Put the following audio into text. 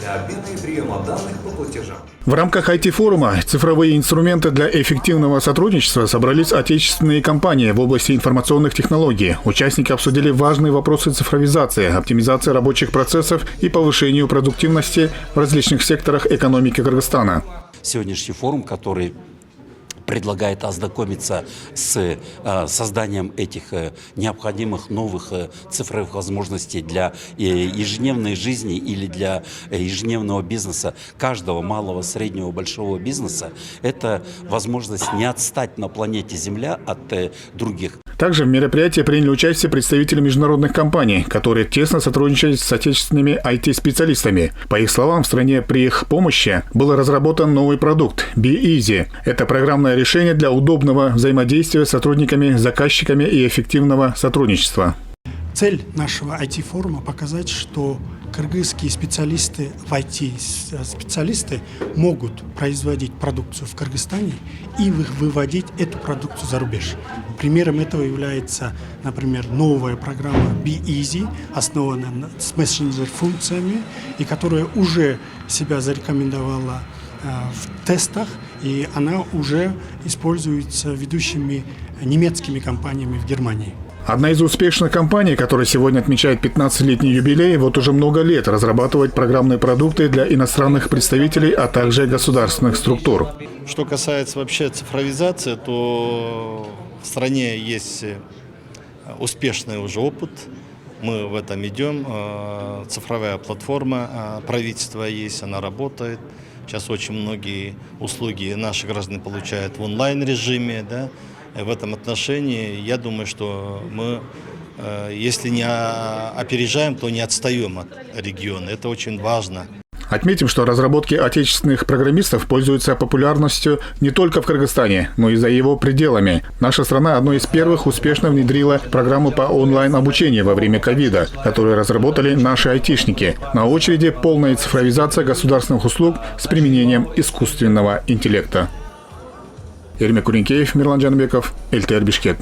для обмена и приема данных по платежам. В рамках IT-форума «Цифровые инструменты для эффективного сотрудничества» собрались отечественные компании в области информационных технологий. Участники обсудили важные вопросы цифровизации, оптимизации рабочих процессов и повышению продуктивности в различных секторах экономики Кыргызстана. Сегодняшний форум, который предлагает ознакомиться с созданием этих необходимых новых цифровых возможностей для ежедневной жизни или для ежедневного бизнеса каждого малого, среднего, большого бизнеса. Это возможность не отстать на планете Земля от других. Также в мероприятии приняли участие представители международных компаний, которые тесно сотрудничают с отечественными IT-специалистами. По их словам, в стране при их помощи был разработан новый продукт BeEasy. Это программное решение для удобного взаимодействия с сотрудниками, заказчиками и эффективного сотрудничества. Цель нашего IT-форума – показать, что кыргызские специалисты в IT-специалисты могут производить продукцию в Кыргызстане и выводить эту продукцию за рубеж. Примером этого является, например, новая программа BeEasy, основанная с мессенджер-функциями, и которая уже себя зарекомендовала в тестах, и она уже используется ведущими немецкими компаниями в Германии. Одна из успешных компаний, которая сегодня отмечает 15-летний юбилей, вот уже много лет разрабатывает программные продукты для иностранных представителей, а также государственных структур. Что касается вообще цифровизации, то в стране есть успешный уже опыт. Мы в этом идем. Цифровая платформа правительства есть, она работает. Сейчас очень многие услуги наши граждане получают в онлайн-режиме, да? В этом отношении я думаю, что мы, если не опережаем, то не отстаем от региона. Это очень важно. Отметим, что разработки отечественных программистов пользуются популярностью не только в Кыргызстане, но и за его пределами. Наша страна одной из первых успешно внедрила программу по онлайн-обучению во время ковида, которую разработали наши айтишники. На очереди полная цифровизация государственных услуг с применением искусственного интеллекта. Эрмек Куренкеев, Мирлан Джанбеков, ЛТР Бишкек.